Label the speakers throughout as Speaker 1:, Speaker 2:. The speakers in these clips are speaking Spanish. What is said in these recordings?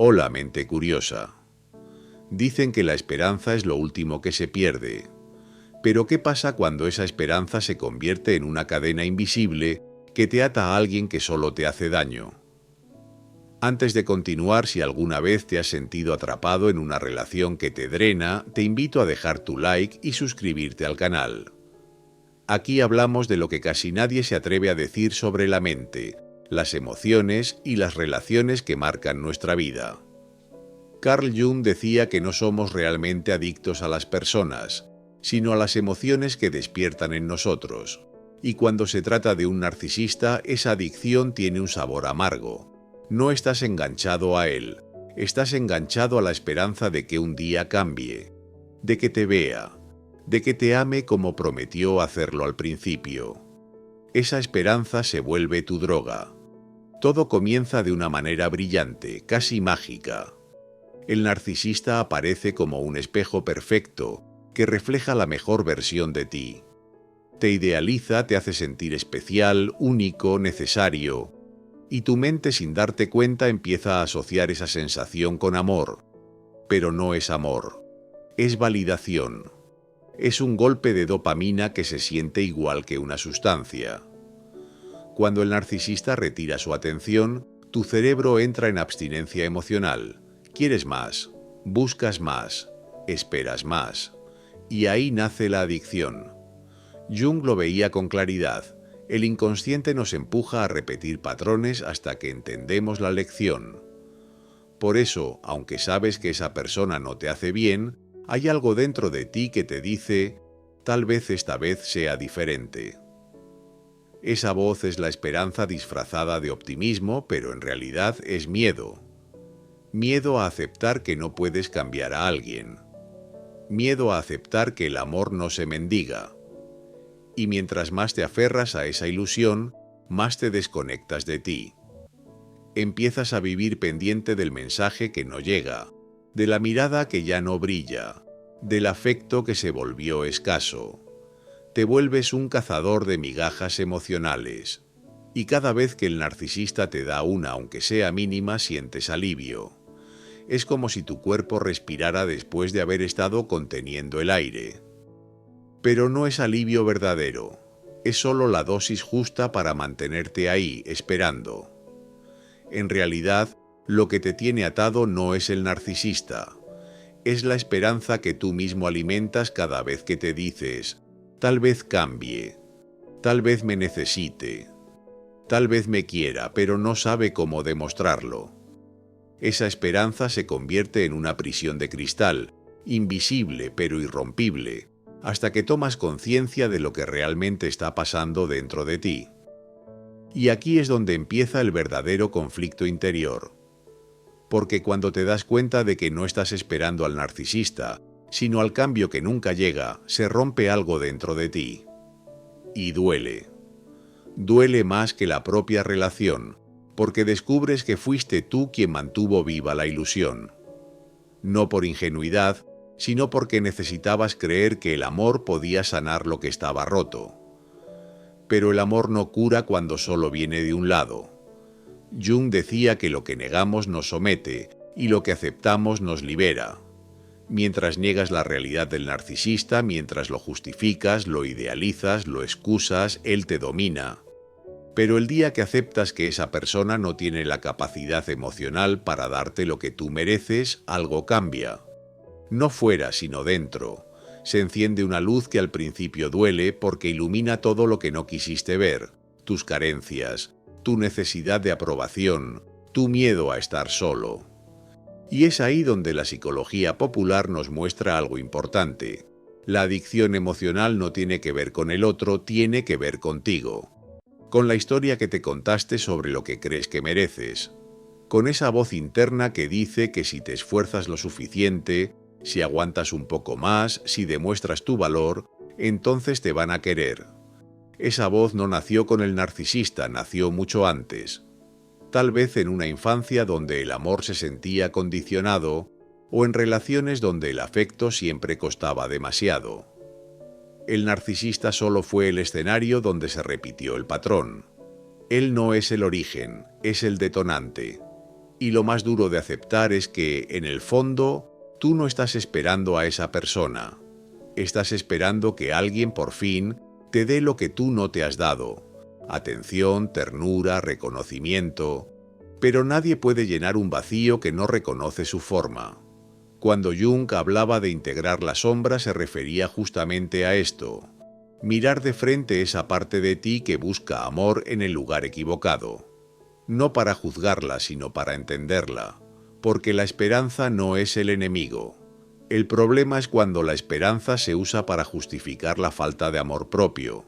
Speaker 1: Hola, mente curiosa. Dicen que la esperanza es lo último que se pierde. Pero ¿qué pasa cuando esa esperanza se convierte en una cadena invisible que te ata a alguien que solo te hace daño? Antes de continuar, si alguna vez te has sentido atrapado en una relación que te drena, te invito a dejar tu like y suscribirte al canal. Aquí hablamos de lo que casi nadie se atreve a decir sobre la mente, las emociones y las relaciones que marcan nuestra vida. Carl Jung decía que no somos realmente adictos a las personas, sino a las emociones que despiertan en nosotros. Y cuando se trata de un narcisista, esa adicción tiene un sabor amargo. No estás enganchado a él, estás enganchado a la esperanza de que un día cambie, de que te vea, de que te ame como prometió hacerlo al principio. Esa esperanza se vuelve tu droga. Todo comienza de una manera brillante, casi mágica. El narcisista aparece como un espejo perfecto que refleja la mejor versión de ti. Te idealiza, te hace sentir especial, único, necesario, y tu mente sin darte cuenta empieza a asociar esa sensación con amor. Pero no es amor, es validación. Es un golpe de dopamina que se siente igual que una sustancia. Cuando el narcisista retira su atención, tu cerebro entra en abstinencia emocional. Quieres más, buscas más, esperas más. Y ahí nace la adicción. Jung lo veía con claridad. El inconsciente nos empuja a repetir patrones hasta que entendemos la lección. Por eso, aunque sabes que esa persona no te hace bien, hay algo dentro de ti que te dice, tal vez esta vez sea diferente. Esa voz es la esperanza disfrazada de optimismo, pero en realidad es miedo. Miedo a aceptar que no puedes cambiar a alguien. Miedo a aceptar que el amor no se mendiga. Y mientras más te aferras a esa ilusión, más te desconectas de ti. Empiezas a vivir pendiente del mensaje que no llega, de la mirada que ya no brilla, del afecto que se volvió escaso. Te vuelves un cazador de migajas emocionales. Y cada vez que el narcisista te da una, aunque sea mínima, sientes alivio. Es como si tu cuerpo respirara después de haber estado conteniendo el aire. Pero no es alivio verdadero. Es solo la dosis justa para mantenerte ahí, esperando. En realidad, lo que te tiene atado no es el narcisista. Es la esperanza que tú mismo alimentas cada vez que te dices, tal vez cambie, tal vez me necesite, tal vez me quiera, pero no sabe cómo demostrarlo. Esa esperanza se convierte en una prisión de cristal, invisible pero irrompible, hasta que tomas conciencia de lo que realmente está pasando dentro de ti. Y aquí es donde empieza el verdadero conflicto interior. Porque cuando te das cuenta de que no estás esperando al narcisista, sino al cambio que nunca llega, se rompe algo dentro de ti. Y duele. Duele más que la propia relación, porque descubres que fuiste tú quien mantuvo viva la ilusión. No por ingenuidad, sino porque necesitabas creer que el amor podía sanar lo que estaba roto. Pero el amor no cura cuando solo viene de un lado. Jung decía que lo que negamos nos somete y lo que aceptamos nos libera. Mientras niegas la realidad del narcisista, mientras lo justificas, lo idealizas, lo excusas, él te domina. Pero el día que aceptas que esa persona no tiene la capacidad emocional para darte lo que tú mereces, algo cambia. No fuera, sino dentro. Se enciende una luz que al principio duele porque ilumina todo lo que no quisiste ver, tus carencias, tu necesidad de aprobación, tu miedo a estar solo. Y es ahí donde la psicología popular nos muestra algo importante. La adicción emocional no tiene que ver con el otro, tiene que ver contigo. Con la historia que te contaste sobre lo que crees que mereces. Con esa voz interna que dice que si te esfuerzas lo suficiente, si aguantas un poco más, si demuestras tu valor, entonces te van a querer. Esa voz no nació con el narcisista, nació mucho antes. Tal vez en una infancia donde el amor se sentía condicionado, o en relaciones donde el afecto siempre costaba demasiado. El narcisista solo fue el escenario donde se repitió el patrón. Él no es el origen, es el detonante. Y lo más duro de aceptar es que, en el fondo, tú no estás esperando a esa persona. Estás esperando que alguien por fin te dé lo que tú no te has dado: atención, ternura, reconocimiento. Pero nadie puede llenar un vacío que no reconoce su forma. Cuando Jung hablaba de integrar la sombra, se refería justamente a esto: mirar de frente esa parte de ti que busca amor en el lugar equivocado. No para juzgarla, sino para entenderla, porque la esperanza no es el enemigo. El problema es cuando la esperanza se usa para justificar la falta de amor propio.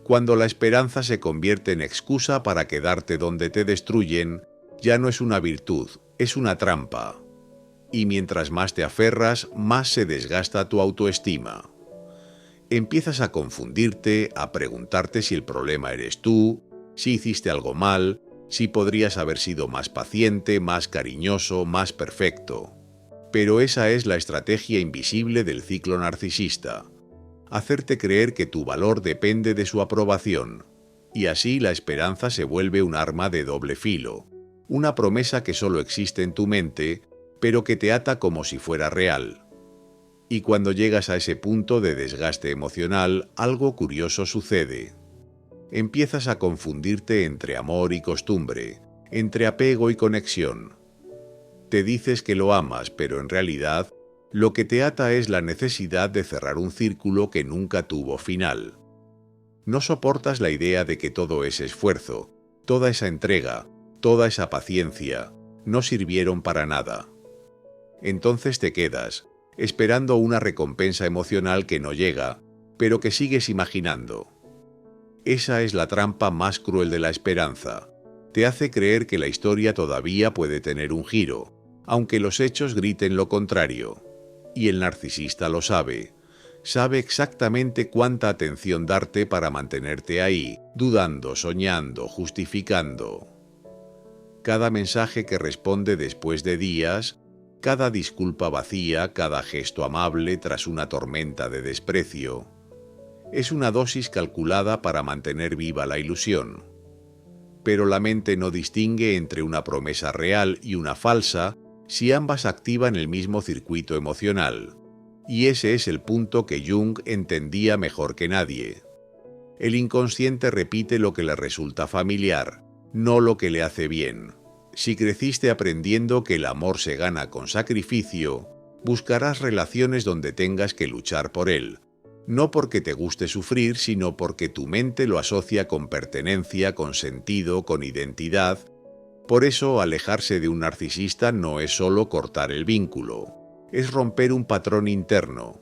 Speaker 1: Cuando la esperanza se convierte en excusa para quedarte donde te destruyen, ya no es una virtud, es una trampa. Y mientras más te aferras, más se desgasta tu autoestima. Empiezas a confundirte, a preguntarte si el problema eres tú, si hiciste algo mal, si podrías haber sido más paciente, más cariñoso, más perfecto. Pero esa es la estrategia invisible del ciclo narcisista: hacerte creer que tu valor depende de su aprobación. Y así la esperanza se vuelve un arma de doble filo, una promesa que solo existe en tu mente, pero que te ata como si fuera real. Y cuando llegas a ese punto de desgaste emocional, algo curioso sucede. Empiezas a confundirte entre amor y costumbre, entre apego y conexión. Te dices que lo amas, pero en realidad lo que te ata es la necesidad de cerrar un círculo que nunca tuvo final. No soportas la idea de que todo ese esfuerzo, toda esa entrega, toda esa paciencia, no sirvieron para nada. Entonces te quedas, esperando una recompensa emocional que no llega, pero que sigues imaginando. Esa es la trampa más cruel de la esperanza. Te hace creer que la historia todavía puede tener un giro, aunque los hechos griten lo contrario. Y el narcisista lo sabe. Sabe exactamente cuánta atención darte para mantenerte ahí, dudando, soñando, justificando. Cada mensaje que responde después de días, cada disculpa vacía, cada gesto amable tras una tormenta de desprecio, es una dosis calculada para mantener viva la ilusión. Pero la mente no distingue entre una promesa real y una falsa si ambas activan el mismo circuito emocional. Y ese es el punto que Jung entendía mejor que nadie. El inconsciente repite lo que le resulta familiar, no lo que le hace bien. Si creciste aprendiendo que el amor se gana con sacrificio, buscarás relaciones donde tengas que luchar por él. No porque te guste sufrir, sino porque tu mente lo asocia con pertenencia, con sentido, con identidad. Por eso, alejarse de un narcisista no es solo cortar el vínculo, es romper un patrón interno,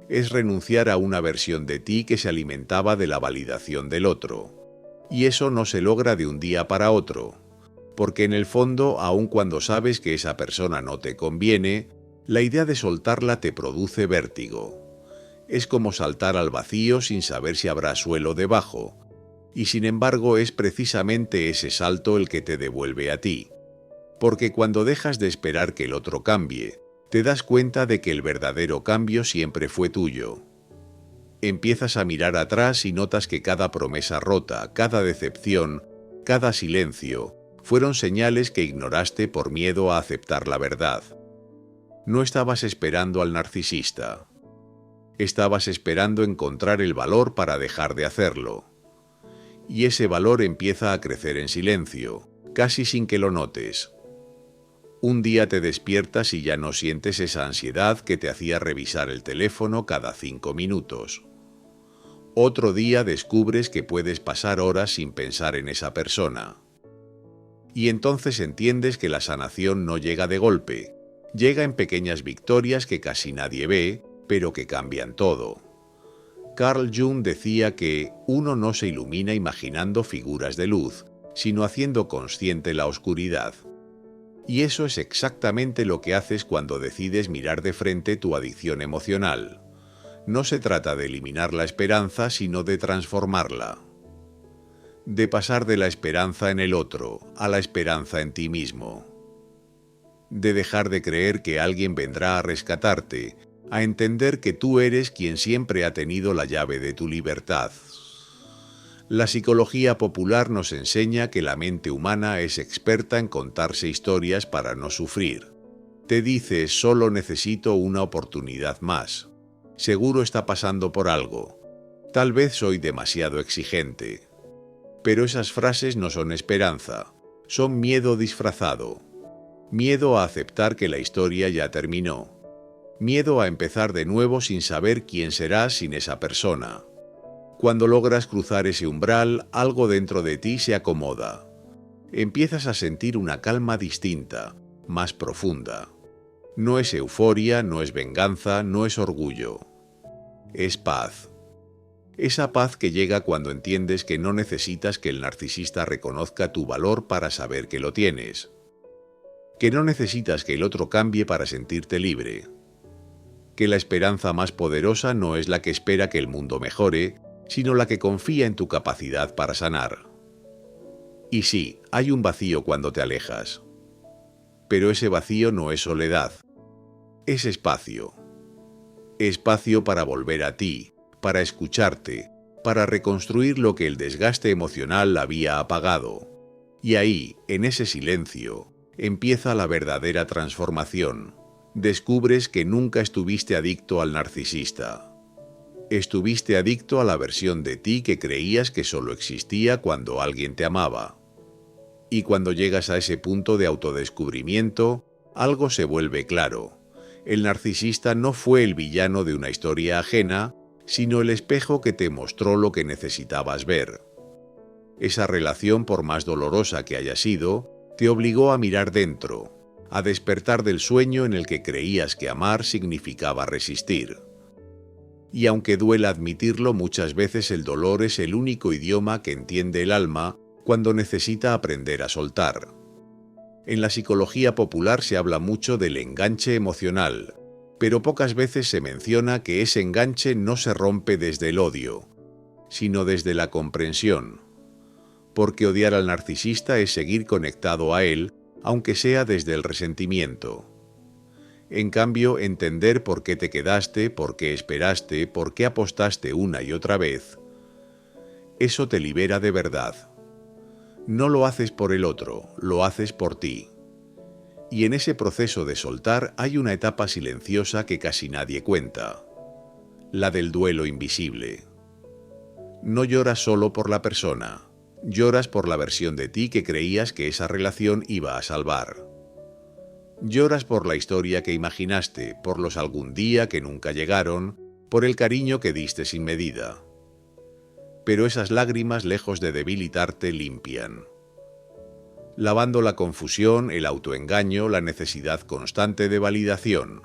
Speaker 1: es renunciar a una versión de ti que se alimentaba de la validación del otro. Y eso no se logra de un día para otro, porque en el fondo, aun cuando sabes que esa persona no te conviene, la idea de soltarla te produce vértigo. Es como saltar al vacío sin saber si habrá suelo debajo, y sin embargo es precisamente ese salto el que te devuelve a ti. Porque cuando dejas de esperar que el otro cambie, te das cuenta de que el verdadero cambio siempre fue tuyo. Empiezas a mirar atrás y notas que cada promesa rota, cada decepción, cada silencio, fueron señales que ignoraste por miedo a aceptar la verdad. No estabas esperando al narcisista. Estabas esperando encontrar el valor para dejar de hacerlo. Y ese valor empieza a crecer en silencio, casi sin que lo notes. Un día te despiertas y ya no sientes esa ansiedad que te hacía revisar el teléfono cada 5 minutos. Otro día descubres que puedes pasar horas sin pensar en esa persona. Y entonces entiendes que la sanación no llega de golpe, llega en pequeñas victorias que casi nadie ve, pero que cambian todo. Carl Jung decía que uno no se ilumina imaginando figuras de luz, sino haciendo consciente la oscuridad. Y eso es exactamente lo que haces cuando decides mirar de frente tu adicción emocional. No se trata de eliminar la esperanza, sino de transformarla. De pasar de la esperanza en el otro a la esperanza en ti mismo. De dejar de creer que alguien vendrá a rescatarte, a entender que tú eres quien siempre ha tenido la llave de tu libertad. La psicología popular nos enseña que la mente humana es experta en contarse historias para no sufrir. Te dice, solo necesito una oportunidad más. Seguro está pasando por algo. Tal vez soy demasiado exigente. Pero esas frases no son esperanza, son miedo disfrazado. Miedo a aceptar que la historia ya terminó. Miedo a empezar de nuevo sin saber quién serás sin esa persona. Cuando logras cruzar ese umbral, algo dentro de ti se acomoda. Empiezas a sentir una calma distinta, más profunda. No es euforia, no es venganza, no es orgullo. Es paz. Esa paz que llega cuando entiendes que no necesitas que el narcisista reconozca tu valor para saber que lo tienes. Que no necesitas que el otro cambie para sentirte libre. Que la esperanza más poderosa no es la que espera que el mundo mejore, sino la que confía en tu capacidad para sanar. Y sí, hay un vacío cuando te alejas. Pero ese vacío no es soledad. Es espacio. Espacio para volver a ti, para escucharte, para reconstruir lo que el desgaste emocional había apagado. Y ahí, en ese silencio, empieza la verdadera transformación. Descubres que nunca estuviste adicto al narcisista. Estuviste adicto a la versión de ti que creías que solo existía cuando alguien te amaba. Y cuando llegas a ese punto de autodescubrimiento, algo se vuelve claro. El narcisista no fue el villano de una historia ajena, sino el espejo que te mostró lo que necesitabas ver. Esa relación, por más dolorosa que haya sido, te obligó a mirar dentro, a despertar del sueño en el que creías que amar significaba resistir. Y aunque duela admitirlo, muchas veces el dolor es el único idioma que entiende el alma cuando necesita aprender a soltar. En la psicología popular se habla mucho del enganche emocional, pero pocas veces se menciona que ese enganche no se rompe desde el odio, sino desde la comprensión. Porque odiar al narcisista es seguir conectado a él, aunque sea desde el resentimiento. En cambio, entender por qué te quedaste, por qué esperaste, por qué apostaste una y otra vez, eso te libera de verdad. No lo haces por el otro, lo haces por ti. Y en ese proceso de soltar hay una etapa silenciosa que casi nadie cuenta, la del duelo invisible. No lloras solo por la persona, lloras por la versión de ti que creías que esa relación iba a salvar. Lloras por la historia que imaginaste, por los algún día que nunca llegaron, por el cariño que diste sin medida. Pero esas lágrimas, lejos de debilitarte, limpian. Lavando la confusión, el autoengaño, la necesidad constante de validación.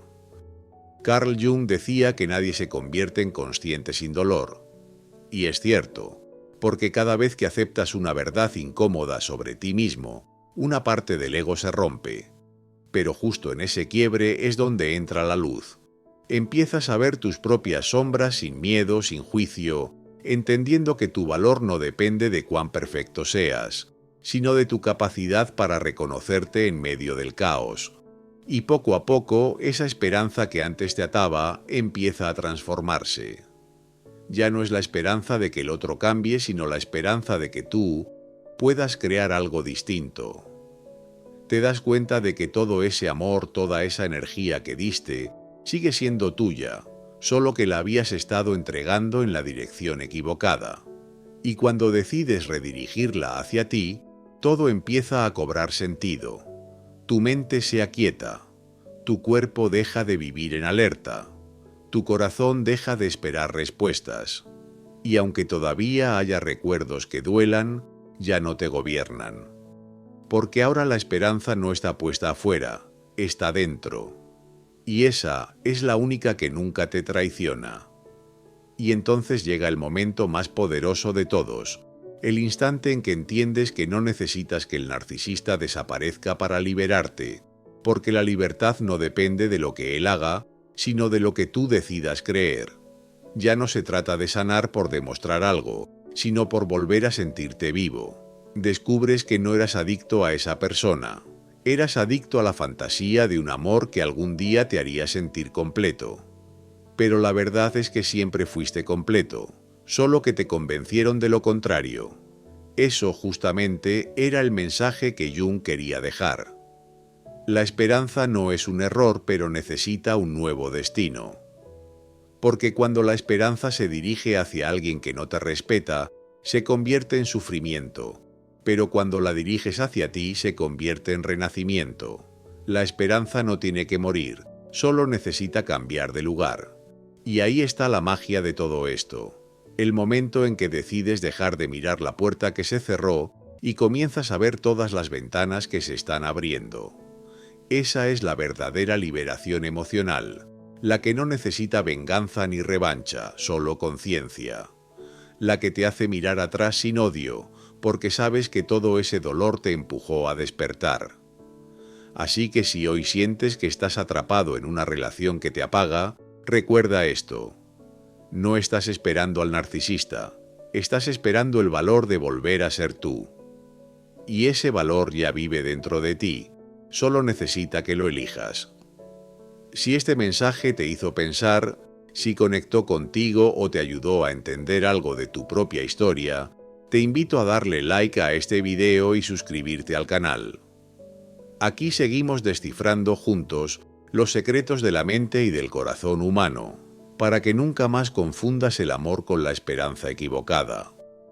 Speaker 1: Carl Jung decía que nadie se convierte en consciente sin dolor. Y es cierto, porque cada vez que aceptas una verdad incómoda sobre ti mismo, una parte del ego se rompe. Pero justo en ese quiebre es donde entra la luz. Empiezas a ver tus propias sombras sin miedo, sin juicio, entendiendo que tu valor no depende de cuán perfecto seas, sino de tu capacidad para reconocerte en medio del caos. Y poco a poco, esa esperanza que antes te ataba empieza a transformarse. Ya no es la esperanza de que el otro cambie, sino la esperanza de que tú puedas crear algo distinto. Te das cuenta de que todo ese amor, toda esa energía que diste, sigue siendo tuya, solo que la habías estado entregando en la dirección equivocada. Y cuando decides redirigirla hacia ti, todo empieza a cobrar sentido. Tu mente se aquieta, tu cuerpo deja de vivir en alerta, tu corazón deja de esperar respuestas. Y aunque todavía haya recuerdos que duelan, ya no te gobiernan. Porque ahora la esperanza no está puesta afuera, está dentro. Y esa es la única que nunca te traiciona. Y entonces llega el momento más poderoso de todos, el instante en que entiendes que no necesitas que el narcisista desaparezca para liberarte, porque la libertad no depende de lo que él haga, sino de lo que tú decidas creer. Ya no se trata de sanar por demostrar algo, sino por volver a sentirte vivo. Descubres que no eras adicto a esa persona, eras adicto a la fantasía de un amor que algún día te haría sentir completo. Pero la verdad es que siempre fuiste completo, solo que te convencieron de lo contrario. Eso justamente era el mensaje que Jung quería dejar. La esperanza no es un error, pero necesita un nuevo destino. Porque cuando la esperanza se dirige hacia alguien que no te respeta, se convierte en sufrimiento, pero cuando la diriges hacia ti se convierte en renacimiento. La esperanza no tiene que morir, solo necesita cambiar de lugar. Y ahí está la magia de todo esto. El momento en que decides dejar de mirar la puerta que se cerró y comienzas a ver todas las ventanas que se están abriendo. Esa es la verdadera liberación emocional, la que no necesita venganza ni revancha, solo conciencia. La que te hace mirar atrás sin odio, porque sabes que todo ese dolor te empujó a despertar. Así que si hoy sientes que estás atrapado en una relación que te apaga, recuerda esto. No estás esperando al narcisista, estás esperando el valor de volver a ser tú. Y ese valor ya vive dentro de ti, solo necesita que lo elijas. Si este mensaje te hizo pensar, si conectó contigo o te ayudó a entender algo de tu propia historia, te invito a darle like a este video y suscribirte al canal. Aquí seguimos descifrando juntos los secretos de la mente y del corazón humano, para que nunca más confundas el amor con la esperanza equivocada.